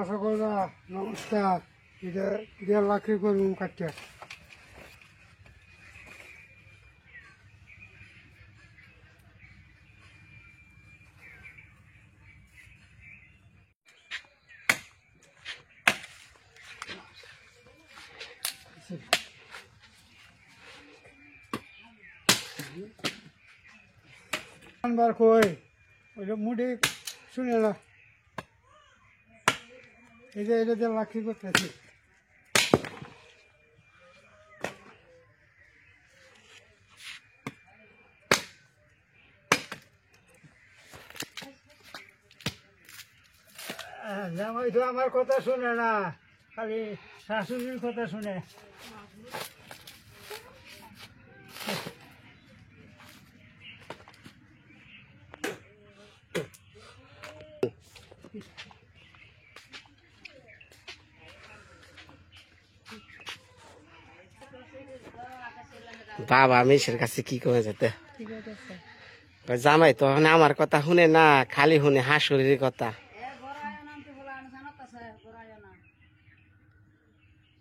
আশা করা নমস্কার, এটা 1.5 লাখ করুন কাটতে। বার কই ওইটা মুডে শুনে না, এটা 1.5 লাখ করতেছি। জামাই তো আমার কথা শুনে না, খালি শাশুড়ির কথা শুনে। বাবা মেশের কাছে কি কমে যেতে জামাই তো আমার কথা শুনে না, খালি শুনে হাসুরির কথা।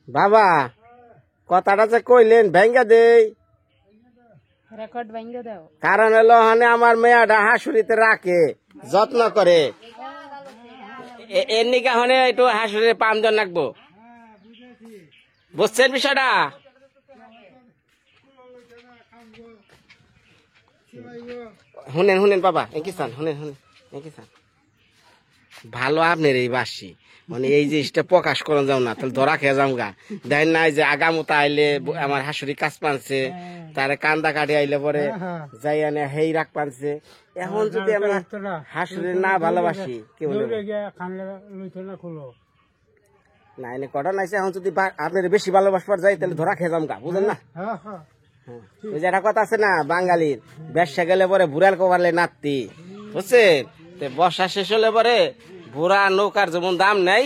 বাবা কথাটা যে কইলেন ভেঙ্গা দেই, কারণ হলো আমার মেয়াটা হাসুরিতে রাখে, যত্ন করে, এর নিকা হনে একটু হাসুরির পাম জন রাখবো, বুঝছেন বিষয়টা? শুনেন শুনেন বাবা, একই চান, শুনেন শুনেন একই চান। ভালো আপনার এই বাসি, মানে এই জিনিসটা প্রকাশ করা যাও না, তাহলে ধরা খেয়ে যাও গা। দেখ নাই যে আগামতা আইলে আমার হাসুরি কাজ পানছে, তারে কান্দা কাটি আইলে পরে যাই আনে হেই রাখ পানছে। এখন যদি আমি হাসুরি না ভালোবাসি কি বলবো না, এনে কটা নাইছে। এখন যদি আপনার বেশি ভালোবাসবার যাই তাহলে ধরা খেয়ে যাও গা, বুঝেন না? ওই যে একটা কথা আছে না বাঙালির, ব্যবসা গেলে পরে বুড়াল কোবারলে নাতি, বুঝছেন? বর্ষা শেষ হলে পরে বুড়া নৌকার যেমন দাম নেই,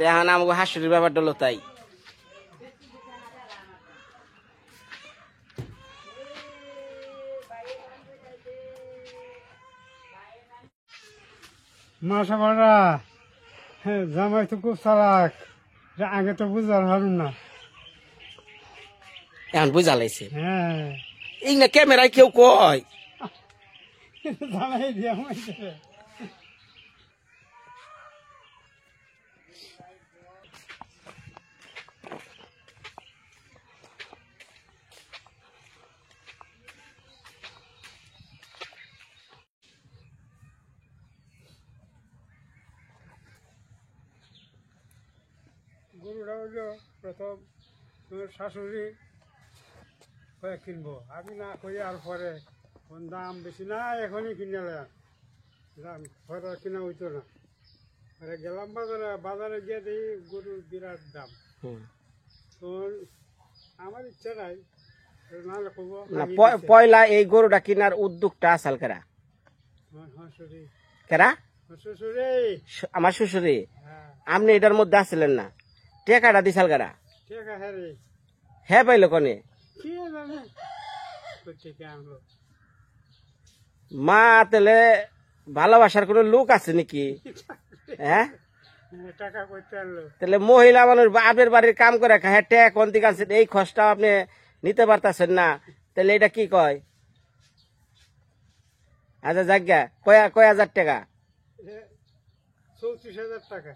এখন আমাকে হাসুরির ব্যাপারটা হলো তাই। মাসা বড়া জামাই তো খুব চালাক, আগে তো বুঝার হারুন না, এখন বুঝা লাইছে। হ্যাঁ এই না ক্যামেরায় কেউ কয় জামাই দিয়ে আমাকে। গরুটা হইল প্রথম তোমার শাশুড়ি কয়ে কিনবো, আমি না করি আর পরে দাম বেশি না, এখনই কিনে দাম পরে কিনা হইতো না। পরে গেলাম বাজারে, বাজারে গিয়ে দিই গরুর বিরাট দাম। তো আমার ইচ্ছা নাই, নাহলে করবো। পয়লা এই গরুটা কিনার উদ্যোগটা আসাল কেরা? শাশুড়ি কেরা? শ্বশুরে, আমার শ্বশুরে। আপনি এটার মধ্যে আসছিলেন না, টেকাটা দিছাল কেরা? ঠিক আছে রে, হ্যাঁ পাইলো কনে? কি জানে কোথেকে আনলো। মা তাহলে ভালোবাসার কোন লোক আছে নাকি? হ্যাঁ টাকা করতে আনলো, তাহলে মহিলা মানুষ বাপের বাড়ির কাম করে খায়, ট্যাক কোন দিকে আনছেন, এই খরচটা আপনি নিতে পারতেছেন না, তাহলে এটা কি কয়? আচ্ছা জায়গা কয় হাজার টাকা? 34,000 টাকা।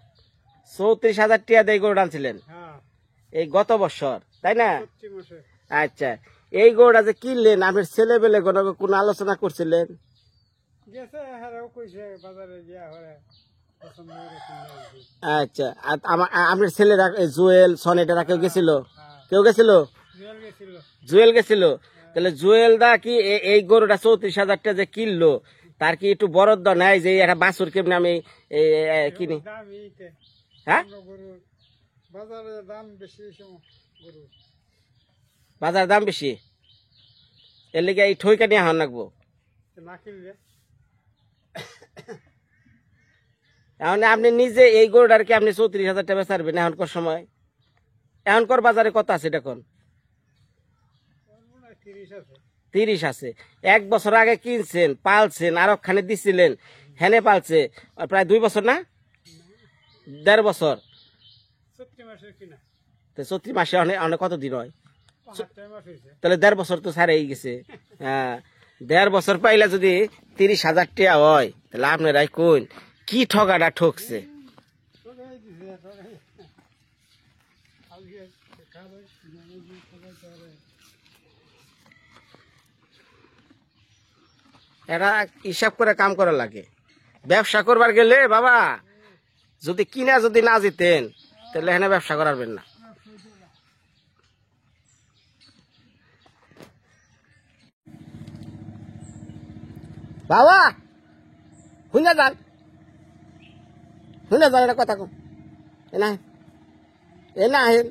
34,000 টাকা দিয়ে গরুটা আনছিলেন এই গত বছর, তাই না? আচ্ছা, এই গরুটা যে কিনলেন আপনার ছেলে পেলে কোন আলোচনা করছিলেন? আচ্ছা, আপনার ছেলেরা জুয়েল সনেটারা কেউ গেছিল? কেউ গেছিল? জুয়েল গেছিল। তাহলে জুয়েল দা কি এই গরুটা 34,000 টাকা যে কিনলো, তার কি একটু বরাদ্দ নাই যে একটা বাছুর কেমনি আমি কিনি? হ্যাঁ বাজার দাম বেশি, এর লিগে এই ঠইকা নিয়ে হন লাগবো। এখন আপনি নিজে এই গরুটার কি আপনি 34,000 টাকা ছাড়বেন এখনকার সময়? এখনকার বাজারে কত আছে দেখুন? 30 আছে। 1 বছর আগে কিনছেন, পালছেন, আর ওখানে দিছিলেন, হেনে পালছে প্রায় 2 বছর না? 1.5 বছর। চৈত্র মাসের কিনা তো চৈত্র মাসে অনেক অনেক কত দিন হয়? 5 মাস হয়েছে। তাহলে 1.5 বছর তো ছাড়েই গেছে। হ্যাঁ, 1.5 বছর পাইলে যদি 30,000 টাকা হয়, তাহলে আপনারাই কোন কি ঠকাটা ঠকছে। ঠকাই দিছে, ঠকাই। আজকে খাবার ঠকাইতে হবে। এরা হিসাব করে কাম করা লাগে। ব্যবসা করবার গেলে বাবা যদি কিনা যদি না জিতেন তাহলে এখানে ব্যবসা করাবেন না। বাবা শুনে যান, শুনে যান, এটা কথা কম। এ না আহেন,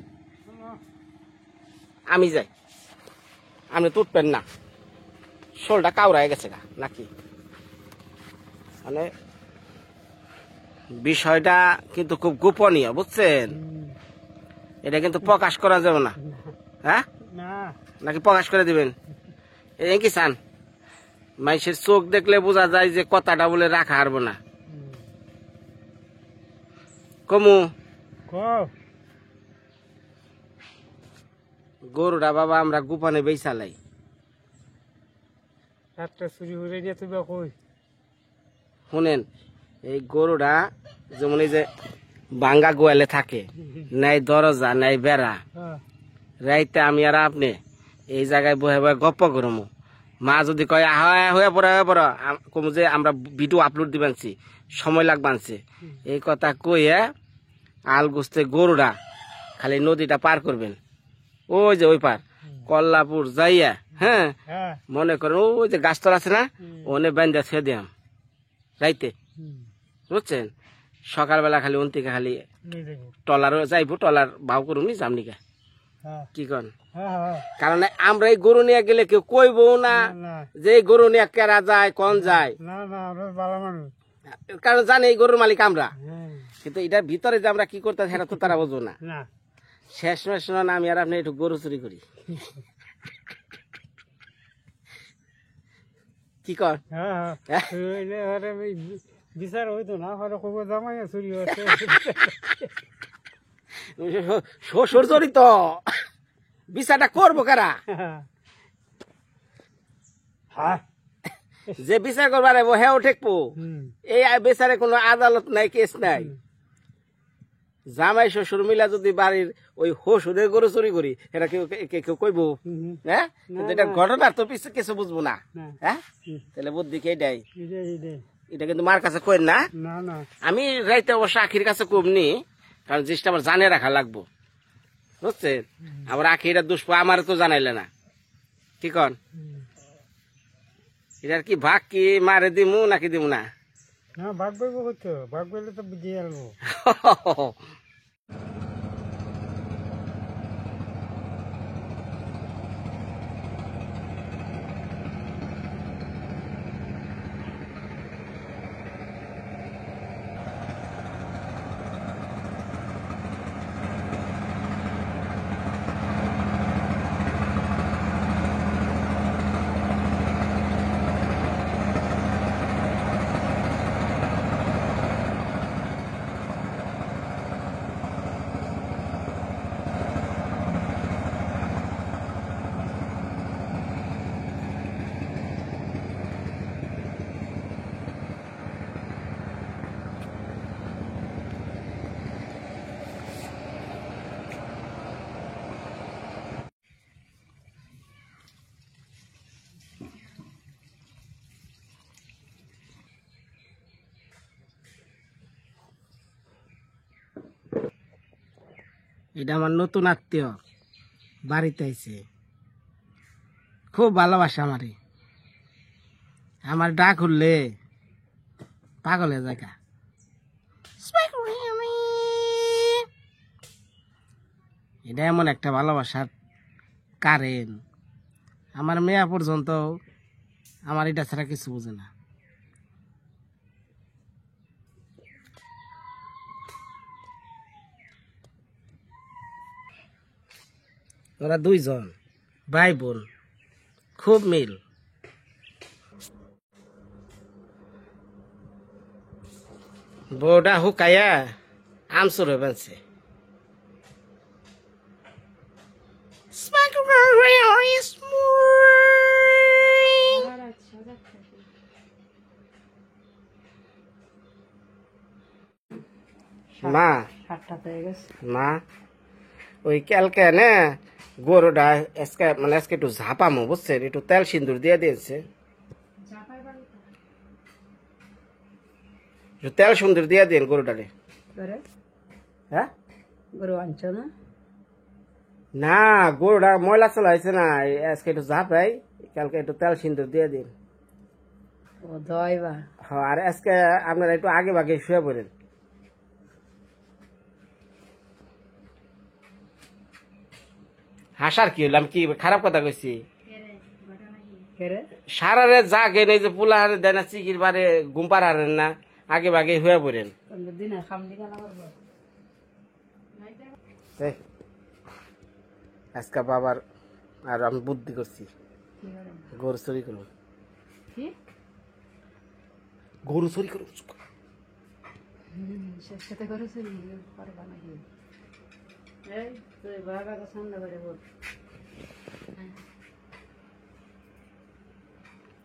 আমি যাই, আপনি তুটবেন না। শোলটা কাউরায় গেছে গা নাকি? মানে বিষয়টা কিন্তু খুব গোপনীয়, বুঝছেন? এটা কিন্তু প্রকাশ করা যাবে না। হ্যাঁ, না নাকি প্রকাশ করে দিবেন? এই কি চান? মানুষের চোখ দেখলে বোঝা যায় যে কথাটা বলে রাখা হারবো না। কমু গরুটা বাবা আমরা গোপনে বেচালাই। একটা চুরি করে নিয়ে তুমি কই শুনেন, এই গরুটা যেমন এই যে ভাঙ্গা গোয়ালে থাকে, নাই দরজা নাই বেড়া, রাইতে আমি আর আপনি এই জায়গায় বহে বহে গপ্প করমু। মা যদি কয় হয়ে পড়ে কমু যে আমরা ভিডিও আপলোড দিবানছি, সময় লাগবানছে, এই কথা কইয়া আল গুছতে গরুটা খালি নদীটা পার করবেন। ওই যে ওই পার কল্লাপুর যাইয়া, হ্যাঁ মনে করেন ওই যে গাছতলা আছে না, ওনে বান্ধা ছেড়ে দিয়াম রাইতে, বুঝছেন? সকালবেলা খালি অন্তিকে খালি টলারও যাইবো, টলার ভাও করুন নি জামনিকা, কি কন? কারণ আমরা এই গরু নিয়ে গেলে কেউ কইবো না যে এই গরু নিয়ে কেরা যায় কোন যায়, কারণ জানে এই গরুর মালিক আমরা। কিন্তু এটার ভিতরে যে আমরা কি করতে সেটা তো তারা বুঝবো না। শেষ মাস না আমি আর আপনি একটু গরু চুরি করি, কি কর? বিচার হইতো না, জামাই চুরি হচ্ছে শ্বশুর জড়িত, বিচারটা করবো কারা? যে বিচার করবার হ্যাঁ ঠেকবো। এই বিচারে কোনো আদালত নাই, কেস নাই। জামাই শ্বশুর মিলা যদি বাড়ির ওই হসুরের গরু চুরি করি, এটা কেউ কইবো? হ্যাঁ, কিন্তু এটা ঘটনা তো কিছু বুঝবো না। হ্যাঁ, তাহলে বুদ্ধি কে দেয়? এটা কিন্তু মার কাছে কই না, আমি রাইতে অবশ্য আখির কাছে কমনি, কারণ জিনিসটা আমার জানে রাখা লাগবো, বুঝছেন? আবার আখিরা দুষ্প আমার তো জানাইলে না, কি কন? এটার কি ভাগ কি মারে দিমু নাকি দিমু না? ভাগ করবো, ভাগ করলে তো বুঝিয়ে আনবো। এটা আমার নতুন আত্মীয় বাড়িতে আইছে, খুব ভালোবাসে আমারে। আমার ডাক উঠলে পাগলে জায়গা। এটা এমন একটা ভালোবাসার কারেন, আমার মেয়া পর্যন্ত আমার এটা ছাড়া কিছু বুঝে না। ওরা দুইজন ভাই বোন, খুব মিল। বউটা হুকাইয়া আমসর হয়েছে মা মা ওই কালকে না গরুটা আজকে মানে আজকে একটু ঝাপামো বুঝছেন একটু তেল সিন্দুর দিয়ে দিয়েছে একটু তেল সিন্দুর দিয়ে দিন গরুটারে হ্যাঁ গরু আনছো না না গরুটা ময়লা চলাইছে না আজকে একটু ঝাপাই কালকে একটু তেল সিন্দুর দিয়ে দিন ও দইবা হ্যাঁ আর আজকে আপনারা একটু আগে ভাগে শুয়ে পড়েন হাসার কি হইলাম কি খারাপ কথা কইছি কেরে সারারে জাগে নেই যে পোলা হারে দেয় না চিকির বারে গুম্পার হারেন না আগে ভাগে শুয়ে পড়েন তোমরা দিনে খাম দিকে না করবো এই, আজকে বাবার আর আমি বুদ্ধি করছি কি করে গরু চুরি করুন কি গরু চুরি করুন সেটা করেছে পারবা নাকি এই তুই বাবাকে সামনে করে বল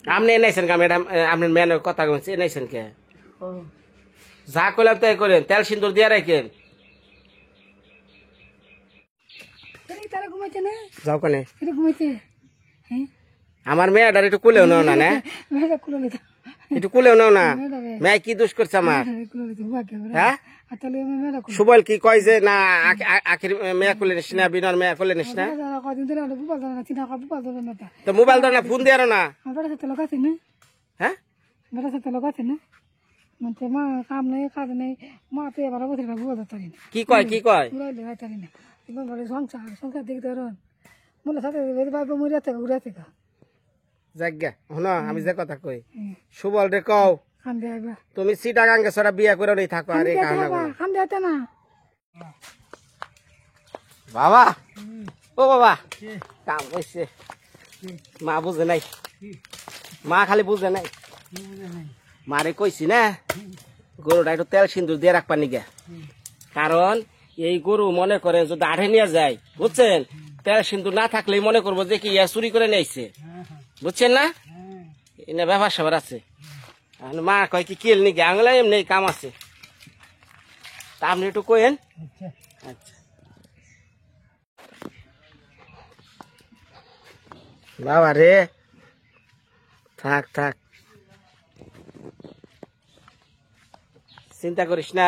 আপনি এনেছেন কা ম্যাডাম আপনার মেয়ের কথা কইছি এনেছেন কে ও যা করলাম তাই করেন তেল সিন্দুর দিয়ে রাখেন তারা ঘুমাইছে না যাও কানে এটা ঘুমাইছে হ্যাঁ আমার মেয়েটার একটু কুলেও নাও না না মেয়েটা কুলো নিতে একটু কুলেও নাও না মেয়ে কি দোষ করছে আমার কুলো নিতে ঘুমাকে হ্যাঁ আর তাহলে মেয়েটা কুলো সুবল কি কয় যে না আখির মেয়ে কুলে নিস না বিনর মেয়ে কুলে নিস না কদিন ধরে আমরা বুপাল ধরে না চিনা বুপাল ধরে না তা তো মোবাইল ধর না ফোন দিয়ে না আমার বেটা সাথে লোক আছে না হ্যাঁ বেটা সাথে লোক আছে না মানে মা কাম নেই কাজ নেই মা তো এবার বসে না বুয়া ধরতে না কি কয় কি কয় উড়াইলে হয় তারি না এবার বলে সংসার দেখতে রন মনে সাথে বাইব মুড়িয়া থেকে উড়িয়া থেকে জায়গা শোনো আমি যে কথা কই সুবল রে কও খান দিয়ে আইবা তুমি সিটাগাঙ্গে সরা বিয়া করে নেই থাকো আর এই কারণে খান দিয়ে না বাবা ও বাবা কাম কইছে মা বুঝে নাই মা খালি বুঝে নাই মারে কইছি না গরুটা একটু তেল সিন্দুর দিয়ে রাখবা নিগে কারণ এই গরু মনে করে যদি আড়ে নিয়ে যায় বুঝছেন তেল সিন্দুর না থাকলেই মনে করবো যে কি ইয়া চুরি করে নিয়েছে বুঝছেন না এনে ব্যাপার সবার আছে এখন মা কয় কি কিল নিগে আঙলা এমনি কাম আছে তা আপনি একটু কইেন আচ্ছা বাবা রে থাক থাক চিন্তা করিস না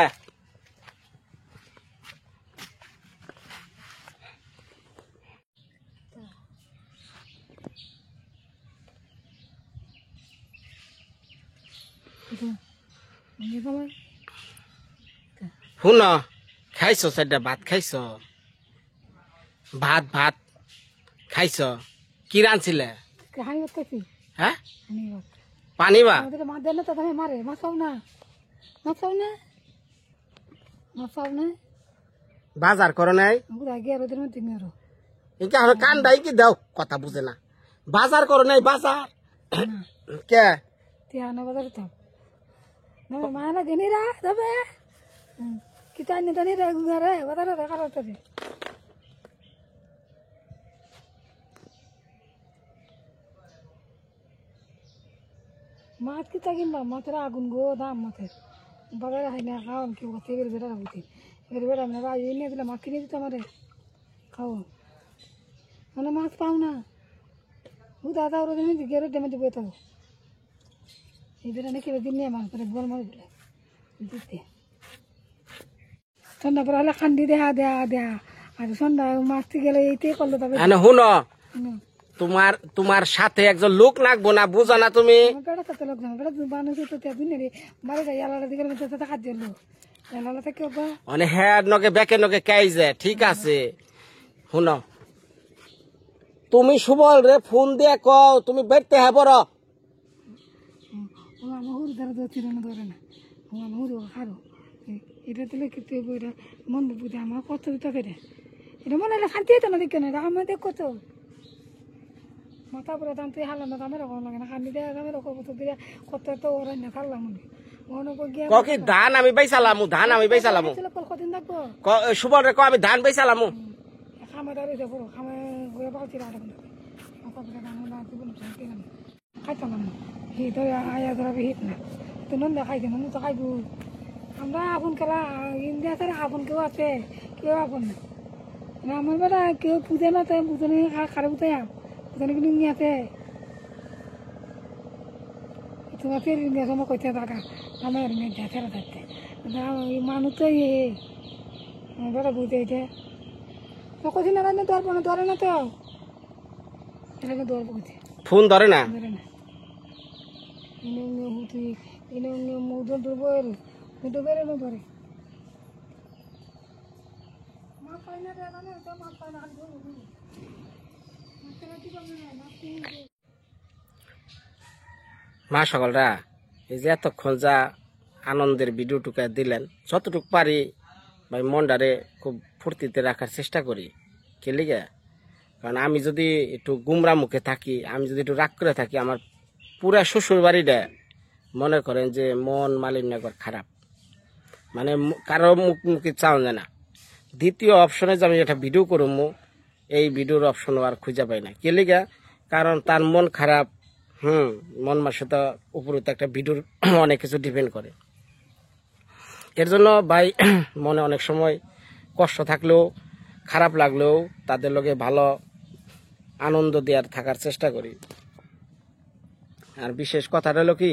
শুন খাইছ চারটা ভাত খাইছ ভাত ভাত খাইছ কি রাঁধছিলে হানি ভাত খাইছি হ্যাঁ হানি ভাত পানি বা আমাদের মা দেন না তো তুমি মারে মাছাও না মাছাও না মাছাও না বাজার করো নাই আমরা আগে আর ওদের মধ্যে মেরো ইনকা হলো কান্দাই কি দাও কথা বুঝে না বাজার করো নাই বাজার কে তিয়ানা বাজারে থাক না মানা গেনিরা তবে কি তাই নি তানি রে ঘরে বাজারে দেখার হচ্ছে মাছ কিতা কিনবা মাছের আগুন গো দাম মাছের বাজারে হাই না খাওয়ান কেউ কাছে এবার বেটা রাখতে এবার বেটা আমরা ভাই এনে দিলে মাছ কিনে দিতে আমারে খাও মানে মাছ পাও না ও দাদা ওর দিন গেরে ডেমে দিবে তো এই বেটা নাকি দিন নিয়ে মাছ ধরে বল মাছ দিলে দিতে সন্ধ্যা পরে হলে খান্দি দেহা দেহা দেহা আর সন্ধ্যায় মাছটি গেলে এইটাই করলো তবে শুনো তোমার তোমার সাথে একজন লোক লাগবো না বুঝো না তুমি বেড়া তো লোক জানো বেড়া বানাইছে তো দিন রে মারে যাই আলাদা দিকে খাদ্য দিল এলালা থেকে বা মানে হ্যাঁ নকে বেকে নকে কাইজে ঠিক আছে শুনো তুমি সুবল রে ফোন দিয়ে কও তুমি বেরতে হ্যাঁ বড় আমার হুর ধরে ধরছিল না ধরে না আমার হুর খারো এটা দিলে কিন্তু বইটা মন বুঝে আমার কত দিতে পেরে এটা মনে হলে শান্তি হতো না দেখে না আমার দেখ কত মাথা পরে দাম তুই হালাম না দামের রকম লাগে না খান্দি দেয় দামের রকম তো দিয়ে কত তো ওরাই না খাল্লাম মনে মনে কর গিয়ে কি ধান আমি বেচালামু কদিন থাকবো সুবল রে আমি ধান বেচালামু খামে দাঁড়িয়ে যাবো খামে ঘুরে পাচ্ছি খাইতাম না হিট হয়ে আয়া ধরাবে হিট না তো নন্দা খাইতে নন্দ তো খাইবো আমরা আপন খেলা ইন্ডিয়া ছাড়া আপন কেউ আছে কেউ আপন না আমার বেটা কেউ পুজে না তো পুজো নিয়ে খারে পুজে পুজো কিন্তু নিয়ে আছে তোমার ফের ইন্ডিয়া সময় কইতে থাকা আমার মেয়ে দেখে থাকতে মানুষ তো আমার বেটা বুঝতে এটা কঠিন না ধরবো না ধরে না তো এটাকে ধরবো কোথায় ফোন ধরে না ধরে না মুদল ধরবো মুদো বেড়ে না ধরে মাছ পাই না মাছ পাই না মা সকলরা এই যে এতক্ষণ যা আনন্দের ভিডিওটুকু দিলেন যতটুকু পারি ভাই মনটারে খুব ফুর্তিতে রাখার চেষ্টা করি কে লিগে কারণ আমি যদি একটু গুমরা মুখে থাকি আমি যদি একটু রাগ করে থাকি আমার পুরা শ্বশুর বাড়িটা মনে করেন যে মন মালিন্য খারাপ মানে কারো মুখে চাওয়া যায় না দ্বিতীয় অপশনে যে আমি একটা ভিডিও করবো এই ভিডিওর অপশনও আর খুঁজে পাই না কে লিগে কারণ তার মন খারাপ মন মানসিকতা উপরে তো একটা ভিডিওর অনেক কিছু ডিপেন্ড করে এর জন্য ভাই মনে অনেক সময় কষ্ট থাকলেও খারাপ লাগলেও তাদের লগে ভালো আনন্দ দেওয়ার থাকার চেষ্টা করি আর বিশেষ কথাটা হলো কি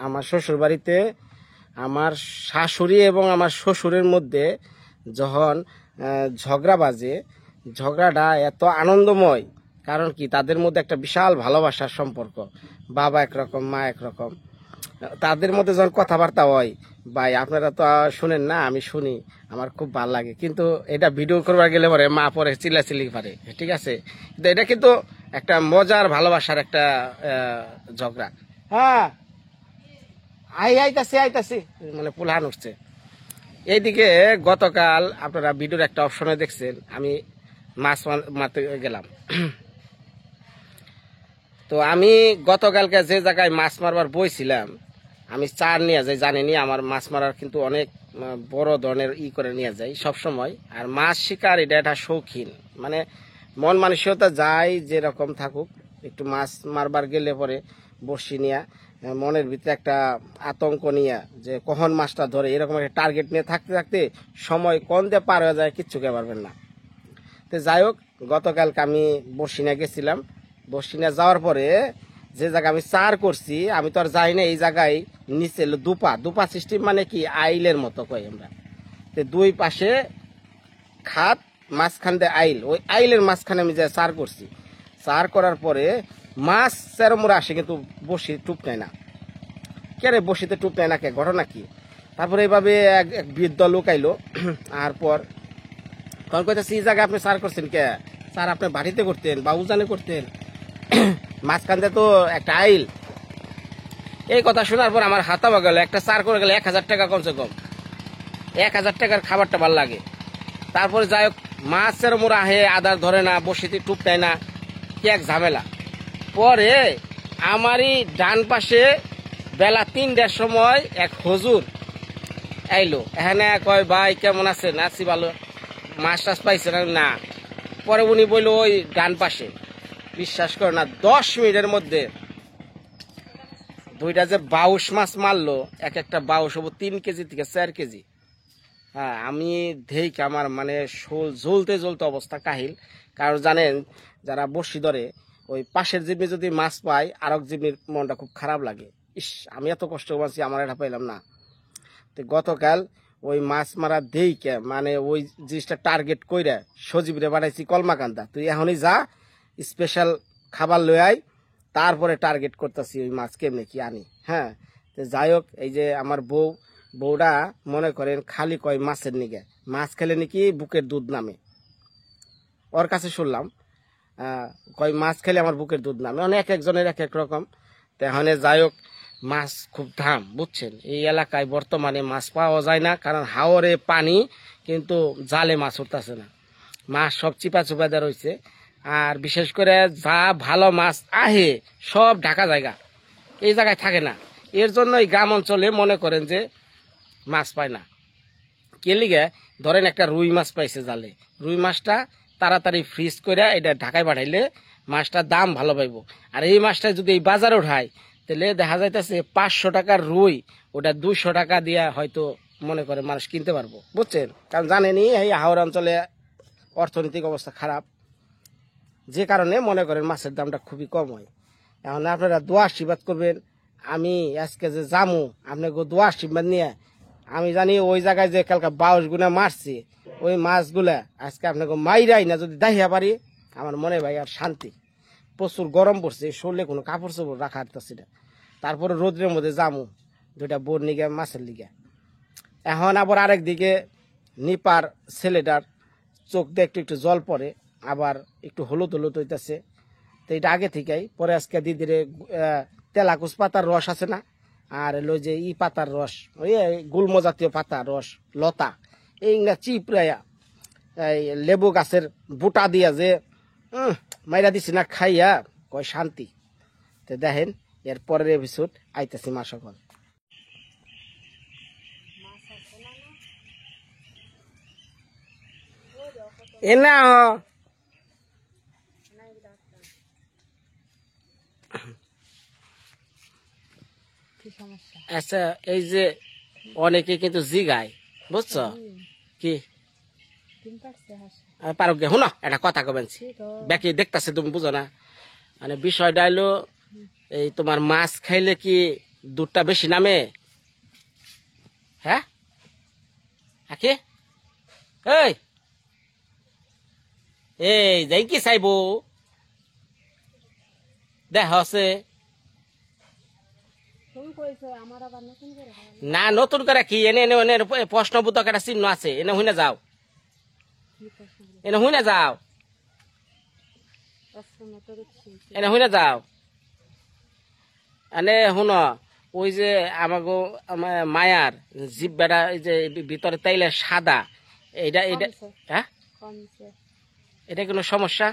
আমার শ্বশুর বাড়িতে আমার শাশুড়ি এবং আমার শ্বশুরের মধ্যে যখন ঝগড়া বাজে ঝগড়াটা এত আনন্দময় কারণ কি তাদের মধ্যে একটা বিশাল ভালোবাসার সম্পর্ক বাবা একরকম মা একরকম তাদের মধ্যে যখন কথাবার্তা হয় ভাই আপনারা তো শুনেন না আমি শুনি আমার খুব ভালো লাগে কিন্তু এটা ভিডিও করবার গেলে পরে মা পরে চিল্লাচিল্লি পারে ঠিক আছে কিন্তু এটা কিন্তু একটা মজার ভালোবাসার একটা ঝগড়া হ্যাঁ আইতাছি মানে পুলহান উঠছে এইদিকে গতকাল আপনারা ভিডিওর একটা অপশনে দেখছেন আমি মাছ মারতে গেলাম তো আমি গতকালকে যে জায়গায় মাছ মারবার বইছিলাম আমি চার নিয়ে যাই জানিনি আমার মাছ মারার কিন্তু অনেক বড় ধরনের করে নিয়ে যাই সব সময় আর মাছ শিকার এটা একটা শৌখিন মানে মন মানসিকতা যাই যেরকম থাকুক একটু মাছ মারবার গেলে পরে বসি নিয়ে মনের ভিতরে একটা আতঙ্ক নিয়ে যে কখন মাছটা ধরে এরকম একটা টার্গেট নিয়ে থাকতে থাকতে সময় কোন দিয়ে পার হয়ে যায় কিচ্ছু কে পারবেন না তো যাই হোক গতকালকে আমি বসিনা গেছিলাম বসিনা যাওয়ার পরে যে জায়গা আমি চার করছি আমি তো আর যাই না এই জায়গায় নিচে দুপা সিস্টেম মানে কি আইলের মতো কই আমরা তো দুই পাশে খাত মাঝখান দিয়ে আইল ওই আইলের মাঝখানে আমি যে চার করছি চার করার পরে মাছ চেরমুড়ে আসে কিন্তু বসি টুপ নেয় না কে রে বসিতে টুপ নেয় না কে ঘটনা কি তারপরে এইভাবে এক বৃদ্ধ লোক আইলো আর পর তখন কইতেছি এই জায়গায় আপনি চার করছেন কে স্যার আপনি বাড়িতে করতেন বা উজানে করতেন মাঝখানতে তো একটা আইল এই কথা শোনার পর আমার হাতাবা গেল একটা চার করে গেলে 1000 টাকা কমসে কম 1000 টাকার খাবারটা ভালো লাগে তারপরে যাই হোক মাছের মোড়া আহে আদার ধরে না বসিতে টুপ নেয় না কি এক ঝামেলা পরে আমারই ডান পাশে বেলা 3টার সময় এক হুজুর আইলো এখানে কয় ভাই কেমন আছেন আছি ভালো মাছ টাছ পাইছেন না পরে উনি বললো ওই ডান পাশে বিশ্বাস করে না 10 মিনিটের মধ্যে দুইটা যে বাউশ মাছ মারলো এক একটা বাউশ হবো 3 কেজি থেকে 4 কেজি হ্যাঁ আমি দেখি আমার মানে শোল জ্বলতে জ্বলতে অবস্থা কাহিল কারণ জানেন যারা বসি ধরে ওই পাশের জিম্মি যদি মাছ পায় আরেক জিম্মির মনটা খুব খারাপ লাগে ইস আমি এত কষ্ট করছি আমার এটা পাইলাম না তো গতকাল ওই মাছ মারা দেইকে মানে ওই জিনিসটা টার্গেট কইরা সজীবরে বাড়াইছি কলমাকান্দা তুই এখনই যা স্পেশাল খাবার লই আই তারপরে টার্গেট করতেছি ওই মাছ কেমনে কি আনি হ্যাঁ তো যাই হোক এই যে আমার বউটা মনে করেন খালি কয় মাছের নিকে মাছ খেলে নাকি বুকের দুধ নামে ওর কাছে শুনলাম কয় মাছ খেলে আমার বুকের দুধ নামে অনেক একজনের এক এক রকম তো এখানে যাই হোক মাছ খুব দাম বুঝছেন এই এলাকায় বর্তমানে মাছ পাওয়া যায় না কারণ হাওরে পানি কিন্তু জালে মাছ উঠতেছে না মাছ সব চিপা চুপা রয়েছে আর বিশেষ করে যা ভালো মাছ আহে সব ঢাকা জায়গা এই জায়গায় থাকে না এর জন্য এই গ্রাম অঞ্চলে মনে করেন যে মাছ পায় না। কে লিগে ধরেন একটা রুই মাছ পাইছে জালে, রুই মাছটা তাড়াতাড়ি ফ্রিজ করে এটা ঢাকায় পাঠাইলে মাছটার দাম ভালো পাইব। আর এই মাছটা যদি এই বাজারে উঠায় তাহলে দেখা যাইতেছে 500 টাকার রুই ওটা 200 টাকা দিয়ে হয়তো মনে করে মানুষ কিনতে পারবো, বুঝছেন? কারণ জানেনি এই হাওড় অঞ্চলে অর্থনৈতিক অবস্থা খারাপ, যে কারণে মনে করেন মাছের দামটা খুবই কম হয়। এখন আপনারা দোয়া আশীর্বাদ করবেন। আমি আজকে যে জামু আপনাকে দোয়া আশীর্বাদ নিয়ে, আমি জানি ওই জায়গায় যে কালকে 22 গুণা মারছি ওই মাছগুলা আজকে আপনাকে মাইরাই না যদি দাহিয়া পারি, আমার মনে ভাই আর শান্তি। প্রচুর গরম পড়ছে, শরীরে কোনো কাপড় চোপড় রাখা হারতেছি না। তারপরে রোদ্রের মধ্যে জামু 2টা বোর নিগে মাছের লিগে। এখন আবার আরেকদিকে নিপার ছেলেটার চোখ দিয়ে একটু একটু জল পড়ে, আবার একটু হলুদ হলুদ হইতেছে। তো এটা আগে থেকেই। পরে আজকে দিদিরে তেলাকুচ পাতার রস আছে না, আর এলো যে ই পাতার রস, ওই গুল্ম জাতীয় পাতা রস লতা, এই না চিপড়াইয়া এই লেবু গাছের বুটা দিয়া যে মাইরা দিছি না খাইয়া কয় শান্তি। তো দেখেন এর পরের এপিসোড আইতেছি মা সকল। এ না আচ্ছা, এই যে অনেকে কিন্তু জিগায়, বুঝছো কি পারো গে শুনো একটা কথা কবেন বাকি দেখতেছে তুমি বুঝো না। মানে বিষয়টা হলো এই তোমার মাছ খাইলে কি দুধটা বেশি নামে? হ্যাঁ আকে এই যাই কি চাইবো দেখ আছে না নতুন করে কি এনে এনে এনে প্রশ্নবোধক একটা চিহ্ন আছে, এনে হুইনা যাও, এনে হুইনা যাও, এনে হুইনা যাও। এনে শুন ওই যে আমাগো মায়ার জীব বেড়া যে ভিতরে তাইলে সাদা, এইটা এইটা হ্যাঁ এটা কোনো সমস্যা?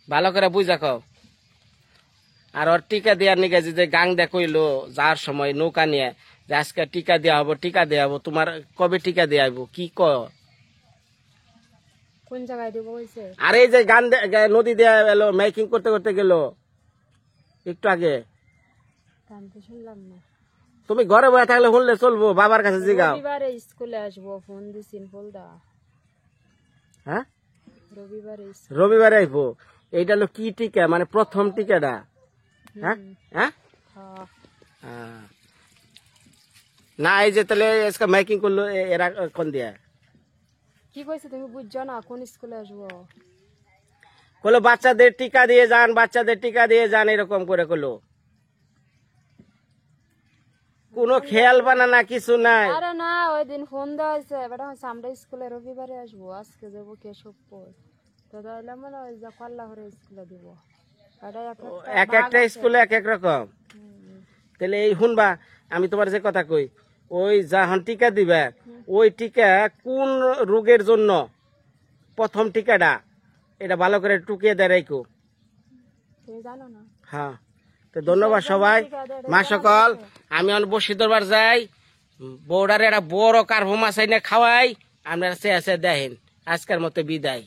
ভালো করে বুঝা কও। আর ওর টিকা দেওয়ার নিকে যে গাং দেখ কইলো যার সময় নৌকা নিয়ে যে আজকে টিকা দেওয়া হবো, টিকা দেওয়া হবো, তোমার কবে টিকা দেওয়া হবো কি কোন জায়গায় দেবো হইছে? আর এই যে গান নদী দেয়া এলো মেকিং করতে করতে গেল একটু আগে, শুনলাম না। তুমি ঘরে বসে থাকলে শুনলে চলবো, বাবার কাছে জিগাও। রবিবারে স্কুলে আসবো, ফোন দিছিন বলদা। হ্যাঁ রবিবারে রবিবারে আইবো। এইটা হলো কি টিকা, মানে প্রথম টিকাটা? হ্যাঁ হ্যাঁ না এই যে তাহলে মেকিং করলো এরা কোন দিয়া কি কইছে তুমি বুঝছো না? কোন স্কুলে আসবো? কলো বাচ্চাদের টিকা দিয়ে যান, বাচ্চাদের টিকা দিয়ে যান, এরকম করে কলো। কোনো খেয়াল বানা না কিছু নাই। আরে না, ওই দিন ফোন দেওয়া হয়েছে, বেটা হয়েছে আমরা স্কুলে রবিবারে আসবো, আজকে যাবো কেশবপুর। তো তাহলে মানে ওই যে কল্লাহরে স্কুলে দিব। এক একটা স্কুলে এক এক রকম। তাহলে এই শুনবা আমি তোমার যে কথা কই, ওই যখন টিকা দিবা ওই টিকা কোন রোগের জন্য প্রথম টিকাটা এটা ভালো করে টুকিয়ে দেয় রাখো। তুমি জানো না? হ্যাঁ, তো ধন্যবাদ সবাই মা সকল। আমি বসি দরবার যাই, বউডারে একটা বড় কার্ভো মাছ এনে খাওয়াই, আপনারা চেয়ে দেখেন। আজকের মতো বিদায়।